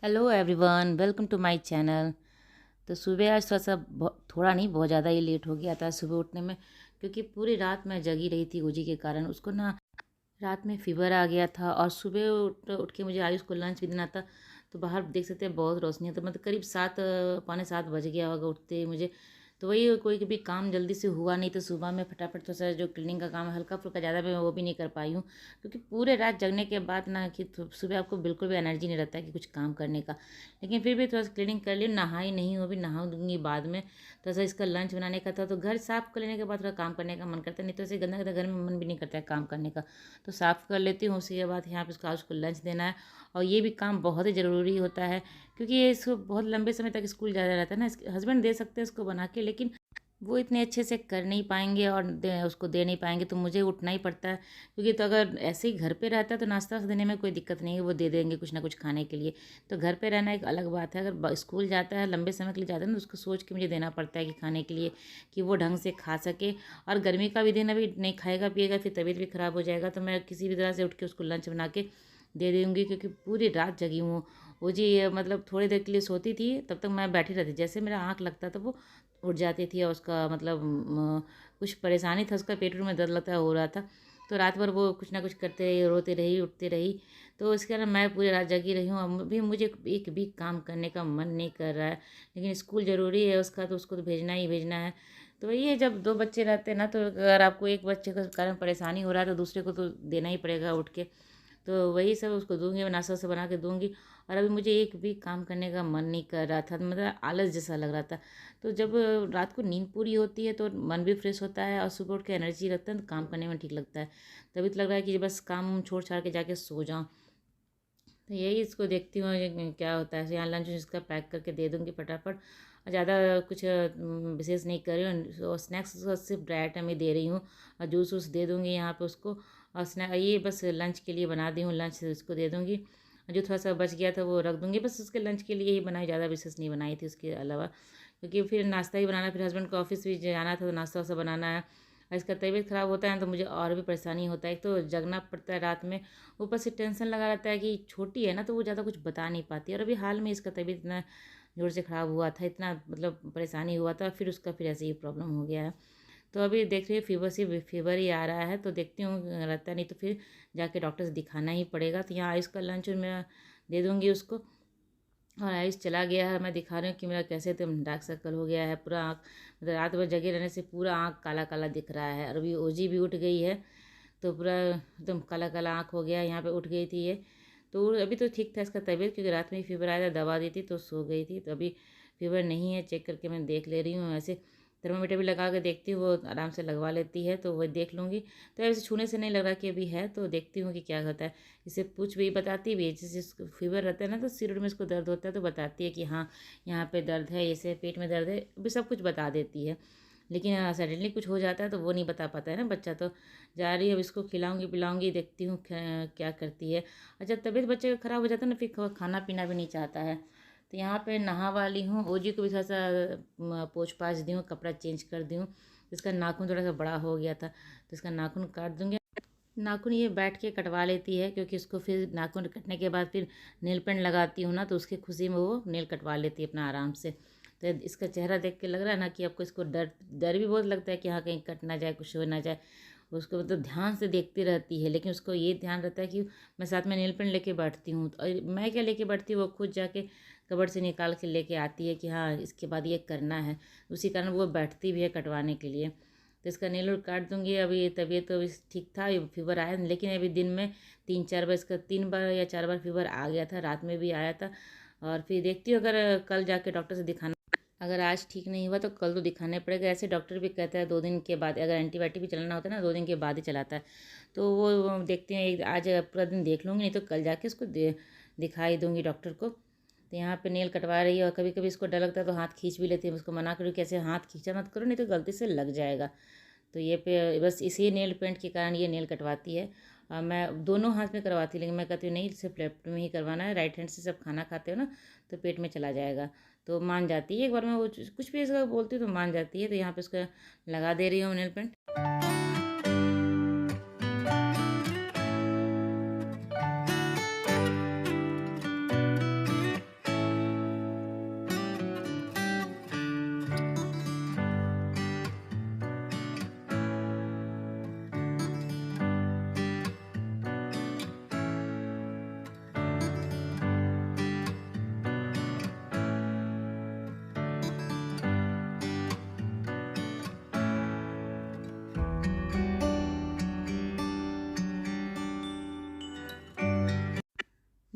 Hello everyone, welcome to my channel. तो सुबह आज थोड़ा नहीं, बहुत ज़्यादा ही लेट हो गया था सुबह उठने में, क्योंकि पूरी रात मैं जगी रही थी ओजी के कारण। उसको ना रात में फीवर आ गया था और सुबह उठ उठ के मुझे आयुष को लंच भी देना था। तो बाहर देख सकते हैं बहुत रोशनी है, तो मतलब करीब 7 पौने 7 बज गया होगा उठते ही मुझे। तो वही कोई भी काम जल्दी से हुआ नहीं, तो सुबह में फटाफट थोड़ा सा जो क्लीनिंग का काम है हल्का फुल्का, ज़्यादा मैं वो भी नहीं कर पाई हूँ, क्योंकि पूरे रात जगने के बाद ना कि सुबह आपको बिल्कुल भी एनर्जी नहीं रहता है कि कुछ काम करने का। लेकिन फिर भी थोड़ा सा क्लीनिंग कर ली, नहाई नहीं हो भी, नहा दूंगी बाद में। थोड़ा सा इसका लंच बनाने का था, तो घर साफ़ कर लेने के बाद थोड़ा काम करने का मन करता है, नहीं तो ऐसे गंदा गंदा घर में मन भी नहीं करता है काम करने का। तो साफ़ कर लेती हूँ, उसी के बाद यहाँ पे उसको लंच देना है। और ये भी काम बहुत ही ज़रूरी होता है, क्योंकि ये इसको बहुत लंबे समय तक स्कूल जाना रहता है ना। इसके हस्बैंड दे सकते हैं इसको बना के, लेकिन वो इतने अच्छे से कर नहीं पाएंगे और उसको दे नहीं पाएंगे, तो मुझे उठना ही पड़ता है। क्योंकि तो अगर ऐसे ही घर पे रहता है तो नाश्ता देने में कोई दिक्कत नहीं है, वो दे देंगे कुछ ना कुछ खाने के लिए। तो घर पे रहना एक अलग बात है, अगर स्कूल जाता है लंबे समय के लिए जाता है ना, तो उसको सोच के मुझे देना पड़ता है कि खाने के लिए, कि वो ढंग से खा सके। और गर्मी का भी दिन, अभी नहीं खाएगा पिएगा फिर तबीयत भी ख़राब हो जाएगा। तो मैं किसी भी तरह से उठ के उसको लंच बना के दे दूँगी, क्योंकि पूरी रात जगी हूँ। वो जी मतलब थोड़ी देर के लिए सोती थी, तब तक मैं बैठी रहती, जैसे मेरा आँख लगता था वो उठ जाती थी। और उसका मतलब कुछ परेशानी था, उसका पेट में दर्द लगता हो रहा था। तो रात भर वो कुछ ना कुछ करते रही, रोती रही, उठती रही। तो इसके कारण मैं पूरी रात जगी रही हूँ। अब भी मुझे एक भी काम करने का मन नहीं कर रहा है, लेकिन स्कूल ज़रूरी है उसका, तो उसको तो भेजना ही भेजना है। तो वही है, जब दो बच्चे रहते हैं ना, तो अगर आपको एक बच्चे के कारण परेशानी हो रहा है तो दूसरे को तो देना ही पड़ेगा उठ के। तो वही सब उसको दूंगी, मैं नाश्ता से बना के दूंगी। और अभी मुझे एक भी काम करने का मन नहीं कर रहा था, मतलब आलस जैसा लग रहा था। तो जब रात को नींद पूरी होती है तो मन भी फ्रेश होता है, और सुबह उठ के एनर्जी लगता है, तो काम करने में ठीक लगता है। तभी तो लग रहा है कि बस काम छोड़ छाड़ के जाके सो जाऊँ। तो यही इसको देखती हूँ ये क्या होता है। यहाँ लंच इसका पैक करके दे दूँगी फटाफट। और ज़्यादा कुछ विशेष नहीं कर रही हूँ, और स्नैक्स उसका सिर्फ ड्राई आइटम ही दे रही हूँ। और जूस वूस दे दूँगी यहाँ पे उसको। और स्नैक ये बस लंच के लिए बना दी हूँ, लंच इसको दे दूँगी। और जो थोड़ा सा बच गया था वो रख दूँगी, बस उसके लंच के लिए ही बनाई, ज़्यादा विशेष नहीं बनाई थी उसके अलावा। क्योंकि फिर नाश्ता ही बनाना, फिर हस्बैंड को ऑफिस भी जाना था, तो नाश्ता वास्ता बनाना है। और इसका तबीयत ख़राब होता है तो मुझे और भी परेशानी होता है। एक तो जगना पड़ता है रात में, ऊपर से टेंशन लगा रहता है कि छोटी है ना, तो वो ज़्यादा कुछ बता नहीं पाती। और अभी हाल में इसका तबीयत इतना जोर से ख़राब हुआ था, इतना मतलब परेशानी हुआ था, फिर उसका फिर ऐसे ही प्रॉब्लम हो गया है। तो अभी देख रही हूँ फीवर ही आ रहा है, तो देखती हूँ रहता नहीं तो फिर जाके डॉक्टर से दिखाना ही पड़ेगा। तो यहाँ आयुष का लंच मैं दे दूँगी उसको। और आयुष चला गया है, मैं दिखा रही हूँ कि मेरा कैसे तो डार्क सर्कल हो गया है पूरा आँख, मतलब रात भर जगे रहने से पूरा आँख काला काला दिख रहा है। और अभी ओजी भी उठ गई है, तो पूरा एकदम काला काला आँख हो गया, यहाँ पे उठ गई थी ये। तो अभी तो ठीक था इसका तबीयत, क्योंकि रात में ही फीवर आया था, दवा दी थी तो सो गई थी। तो अभी फीवर नहीं है, चेक करके मैं देख ले रही हूँ। ऐसे थर्मामीटर भी लगा के देखती हूँ, वो आराम से लगवा लेती है, तो वही देख लूँगी। तो ऐसे छूने से नहीं लग रहा कि अभी है, तो देखती हूँ कि क्या होता है। इसे पूछ भी बताती भी है, जैसे इसको फीवर रहता है ना, तो सिर में इसको दर्द होता है तो बताती है कि हाँ यहाँ पे दर्द है, जैसे पेट में दर्द है, अभी सब कुछ बता देती है। लेकिन सडनली कुछ हो जाता है तो वो नहीं बता पाता है ना बच्चा। तो जा रही है, अब इसको खिलाऊंगी पिलाऊंगी, देखती हूँ क्या करती है। और जब तबीयत बच्चे का ख़राब हो जाता है ना, फिर खाना पीना भी नहीं चाहता है। तो यहाँ पे नहा वाली हूँ, ओजी को भी थोड़ा सा पोंछ पाछ दी हूँ, कपड़ा चेंज कर दी हूँ। इसका नाखून थोड़ा सा बड़ा हो गया था, तो इसका नाखून काट दूँगी। नाखून ये बैठ के कटवा लेती है, क्योंकि उसको फिर नाखून कटने के बाद फिर नेल पेंट लगाती हूँ ना, तो उसकी खुशी में वो नेल कटवा लेती है अपना आराम से। तो इसका चेहरा देख के लग रहा है ना कि आपको इसको डर डर भी बहुत लगता है कि हाँ कहीं कट ना जाए, कुछ हो ना जाए। उसको मतलब ध्यान से देखती रहती है, लेकिन उसको ये ध्यान रहता है कि मैं साथ में नेल पेंट लेके बैठती हूँ। और मैं क्या लेके बैठती हूँ, वो खुद जाके कबर्ड से निकाल के लेके आती है कि हाँ इसके बाद ये करना है। उसी कारण वो बैठती भी है कटवाने के लिए। तो इसका नेल और काट दूंगी। अभी ये तबीयत तो ठीक था, ये फीवर आया, लेकिन अभी दिन में 3-4 बार, इसका 3 बार या 4 बार फीवर आ गया था, रात में भी आया था। और फिर देखती हूँ, अगर कल जाके डॉक्टर से दिखाना, अगर आज ठीक नहीं हुआ तो कल तो दिखाने पड़ेगा। ऐसे डॉक्टर भी कहता है 2 दिन के बाद, अगर एंटीबायोटिक भी चलाना होता है ना 2 दिन के बाद ही चलाता है। तो वो देखते हैं, आज पूरा दिन देख लूँगी, नहीं तो कल जाके उसको दिखाई दूँगी डॉक्टर को। तो यहाँ पे नेल कटवा रही है, और कभी कभी इसको डर लगता है तो हाथ खींच भी लेती है। उसको मना करूँ कैसे हाथ खींचा मत करो, नहीं तो गलती से लग जाएगा। तो ये पे बस इसी नेल पेंट के कारण ये नेल कटवाती है। मैं दोनों हाथ में करवाती, लेकिन मैं कहती हूँ नहीं, सिर्फ लेफ्ट में ही करवाना है, राइट हैंड से सब खाना खाते हो ना, तो पेट में चला जाएगा। तो मान जाती है, एक बार मैं वो कुछ भी इसका बोलती हूँ तो मान जाती है। तो यहाँ पे उसका लगा दे रही हूँ नेल पेंट।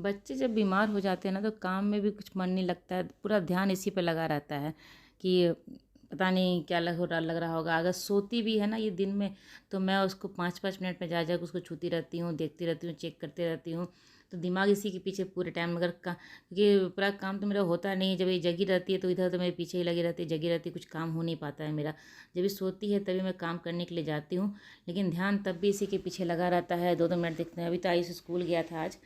बच्चे जब बीमार हो जाते हैं ना तो काम में भी कुछ मन नहीं लगता है, पूरा ध्यान इसी पे लगा रहता है कि पता नहीं क्या लग रहा होगा। अगर सोती भी है ना ये दिन में, तो मैं उसको 5-5 मिनट में जा जाकर उसको छूती रहती हूँ, देखती रहती हूँ, चेक करती रहती हूँ। तो दिमाग इसी के पीछे पूरे टाइम, अगर क्योंकि पूरा काम तो मेरा होता नहीं है, जब ये जगी रहती है तो इधर तो मेरे पीछे ही लगी रहती है, जगी रहती है, कुछ काम हो नहीं पाता है मेरा। जब ये सोती है तभी मैं काम करने के लिए जाती हूँ, लेकिन ध्यान तब भी इसी के पीछे लगा रहता है। 2-2 मिनट देखते हैं। अभी तो आयुष स्कूल गया था आज,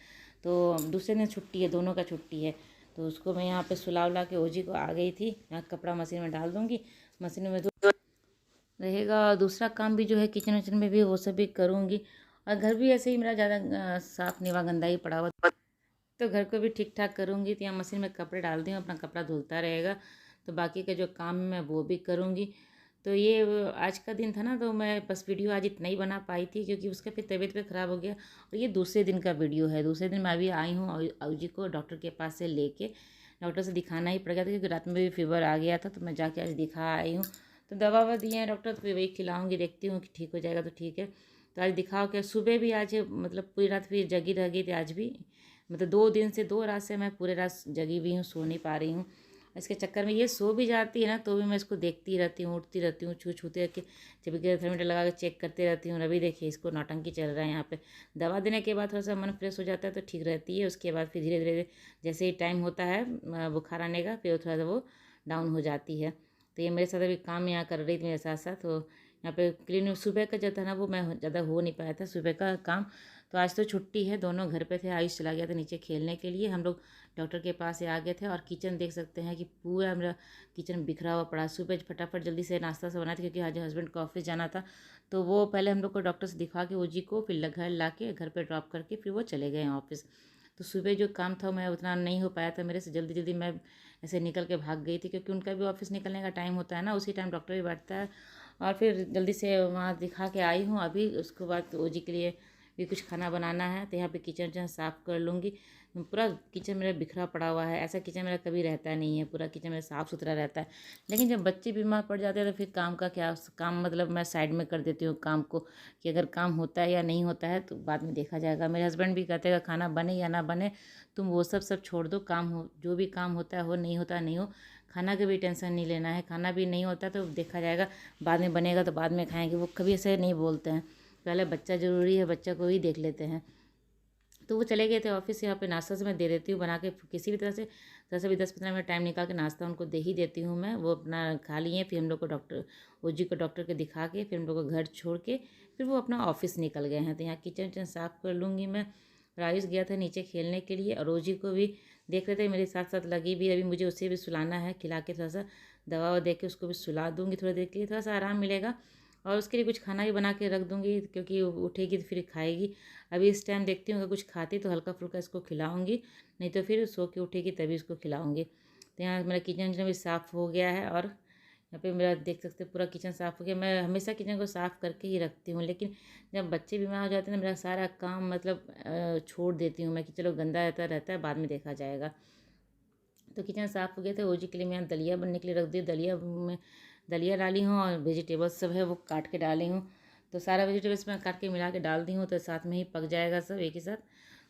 तो दूसरे दिन छुट्टी है, दोनों का छुट्टी है। तो उसको मैं यहाँ पे सुला उला के ओजी को आ गई थी, यहाँ कपड़ा मशीन में डाल दूँगी, मशीन में धो रहेगा। और दूसरा काम भी जो है किचन विचन में भी वो सब भी करूँगी। और घर भी ऐसे ही मेरा ज़्यादा साफ़ नहीं हुआ, गंदा ही पड़ा हुआ, तो घर को भी ठीक ठाक करूँगी। तो यहाँ मशीन में कपड़े डाल दी हूँ, अपना कपड़ा धुलता रहेगा, तो बाकी का जो काम है मैं वो भी करूँगी। तो ये आज का दिन था ना, तो मैं बस वीडियो आज इतना ही बना पाई थी, क्योंकि उसका फिर तबीयत भी ख़राब हो गया। और ये दूसरे दिन का वीडियो है। दूसरे दिन मैं अभी आई हूँ आयु को डॉक्टर के पास से लेके, डॉक्टर से दिखाना ही पड़ गया था क्योंकि रात में भी फीवर आ गया था, तो मैं जाके आज दिखा आई हूँ। तो दवा ववा दिए हैं डॉक्टर, तो फिर वही खिलाऊँगी, देखती हूँ कि ठीक हो जाएगा तो ठीक है। तो आज दिखाओ क्या, सुबह भी आज मतलब पूरी रात फिर जगी रह गई थी आज भी, मतलब 2 दिन से 2 रात से मैं पूरे रात जगी हुई हूँ, सो नहीं पा रही हूँ। इसके चक्कर में ये सो भी जाती है ना, तो भी मैं इसको देखती रहती हूँ, उठती रहती हूँ, छूते रख के जब कि थर्मीटर लगा के चेक करते रहती हूँ। अभी देखिए इसको नौटंकी चल रहा है यहाँ पे। दवा देने के बाद थोड़ा सा मन फ्रेश हो जाता है तो ठीक रहती है। उसके बाद फिर धीरे धीरे जैसे ही टाइम होता है बुखार आने का, फिर थोड़ा सा वो डाउन हो जाती है। तो ये मेरे साथ अभी काम यहाँ कर रही थी मेरे साथ साथ। तो यहाँ पे क्लिनिक सुबह का जो था ना, वो मैं ज़्यादा हो नहीं पाया था सुबह का काम। तो आज तो छुट्टी है, दोनों घर पे थे। आयुष चला गया था नीचे खेलने के लिए, हम लोग डॉक्टर के पास से आ गए थे। और किचन देख सकते हैं कि पूरा मेरा किचन बिखरा हुआ पड़ा। सुबह फटाफट जल्दी से नाश्ता से बनाया था, क्योंकि आज हस्बैंड को ऑफिस जाना था। तो वो पहले हम लोग को डॉक्टर से दिखा के ओजी को, फिर घर ला के घर पर ड्रॉप करके फिर वो चले गए ऑफिस। तो सुबह जो काम था मैं उतना नहीं हो पाया था मेरे से, जल्दी जल्दी मैं ऐसे निकल के भाग गई थी, क्योंकि उनका भी ऑफिस निकलने का टाइम होता है ना, उसी टाइम डॉक्टर भी बैठता है। और फिर जल्दी से वहाँ दिखा के आई हूँ अभी। उसके बाद ओजी के लिए भी कुछ खाना बनाना है, तो यहाँ पे किचन जो साफ़ कर लूँगी। पूरा किचन मेरा बिखरा पड़ा हुआ है, ऐसा किचन मेरा कभी रहता नहीं है, पूरा किचन मेरा साफ़ सुथरा रहता है। लेकिन जब बच्चे बीमार पड़ जाते हैं तो फिर काम का क्या काम, मतलब मैं साइड में कर देती हूँ काम को, कि अगर काम होता है या नहीं होता है तो बाद में देखा जाएगा। मेरे हस्बैंड भी कहते हैं खाना बने या ना बने, तुम वो सब छोड़ दो, काम हो जो भी काम होता है हो, नहीं होता नहीं हो, खाना का भी टेंशन नहीं लेना है। खाना भी नहीं होता तो देखा जाएगा, बाद में बनेगा तो बाद में खाएंगे। वो कभी ऐसे नहीं बोलते हैं, पहले बच्चा ज़रूरी है, बच्चा को ही देख लेते हैं। तो वो चले गए थे ऑफिस। यहाँ पे नाश्ता से मैं दे देती हूँ बना के, किसी भी तरह से भी 10-15 मिनट टाइम निकाल के नाश्ता उनको दे ही देती हूँ मैं। वो अपना खा लिए, फिर हम लोग को ओजी को डॉक्टर के दिखा के, फिर हम लोग को घर छोड़ के फिर वो अपना ऑफिस निकल गए हैं। तो यहाँ किचन साफ़ कर लूँगी मैं। राइस गया था नीचे खेलने के लिए, और ओजी को भी देख रहे थे मेरे साथ साथ लगी भी। अभी मुझे उसे भी सुलाना है, खिला के थोड़ा सा दवा ववा दे के उसको भी सुला दूँगी थोड़ी देर के लिए, थोड़ा सा आराम मिलेगा। और उसके लिए कुछ खाना भी बना के रख दूँगी, क्योंकि उठेगी तो फिर खाएगी। अभी इस टाइम देखती हूँ अगर कुछ खाती तो हल्का फुल्का इसको खिलाऊँगी, नहीं तो फिर सो के उठेगी तभी इसको खिलाऊँगी। तो यहाँ मेरा किचन जो भी साफ़ हो गया है, और यहाँ पे मेरा देख सकते हैं पूरा किचन साफ़ हो गया। मैं हमेशा किचन को साफ़ करके ही रखती हूँ, लेकिन जब बच्चे बीमार हो जाते हैं तो मेरा सारा काम मतलब छोड़ देती हूँ मैं, कि चलो गंदा रहता है बाद में देखा जाएगा। तो किचन साफ़ हो गया था। ओजी के लिए मैं दलिया बनने के लिए रख दी, दलिया में दलिया डाली हूँ, और वेजिटेबल्स सब है वो काट के डाली हूँ। तो सारा वेजिटेबल्स मैं काट के मिला के डाल दी हूँ, तो साथ में ही पक जाएगा सब एक ही साथ।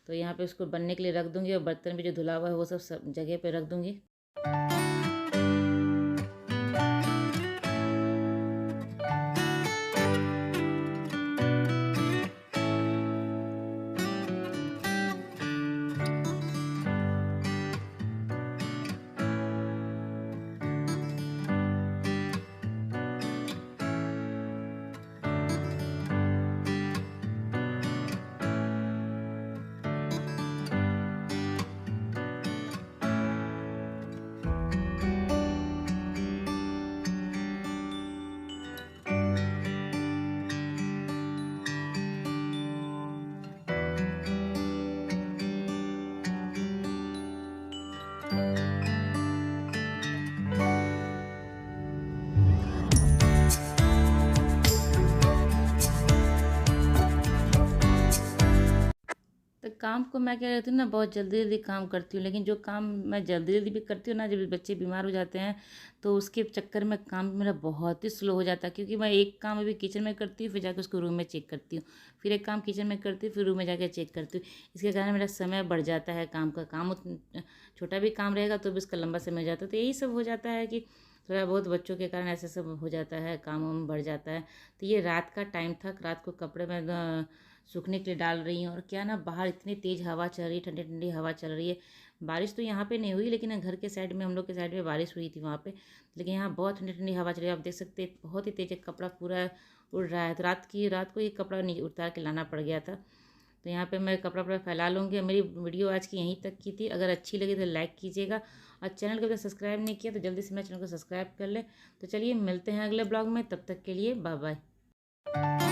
तो यहाँ पे उसको बनने के लिए रख दूँगी, और बर्तन भी जो धुला हुआ है वो सब जगह पे रख दूँगी। काम को मैं क्या करती हूँ ना, बहुत जल्दी जल्दी काम करती हूँ, लेकिन जो काम मैं जल्दी जल्दी भी करती हूँ ना, जब बच्चे बीमार हो जाते हैं तो उसके चक्कर में काम मेरा बहुत ही स्लो हो जाता है, क्योंकि मैं एक काम अभी किचन में करती हूँ, फिर जाकर उसको रूम में चेक करती हूँ, फिर एक काम किचन में करती हूँ, फिर रूम में जाकर चेक करती हूँ। इसके कारण मेरा समय बढ़ जाता है काम का। छोटा भी काम रहेगा तो भी उसका लंबा समय हो जाता है। तो यही सब हो जाता है कि थोड़ा बहुत बच्चों के कारण ऐसे सब हो जाता है, काम वाम बढ़ जाता है। तो ये रात का टाइम था, रात को कपड़े में सूखने के लिए डाल रही हूँ। और क्या ना, बाहर इतनी तेज़ हवा चल रही है, ठंडी ठंडी हवा चल रही है। बारिश तो यहाँ पे नहीं हुई, लेकिन घर के साइड में, हम लोग के साइड में बारिश हुई थी वहाँ पे। लेकिन यहाँ बहुत ठंडी ठंडी हवा चल रही है, आप देख सकते हैं, बहुत ही तेज़ कपड़ा पूरा उड़ रहा है। तो रात को ये कपड़ा नहीं उतार के लाना पड़ गया था। तो यहाँ पे मैं कपड़ा वपड़ा फैला लूँगी। मेरी वीडियो आज की यहीं तक की थी। अगर अच्छी लगी तो लाइक कीजिएगा, और चैनल को अगर सब्सक्राइब नहीं किया तो जल्दी से मेरे चैनल को सब्सक्राइब कर ले। तो चलिए मिलते हैं अगले ब्लॉग में, तब तक के लिए बाय बाय।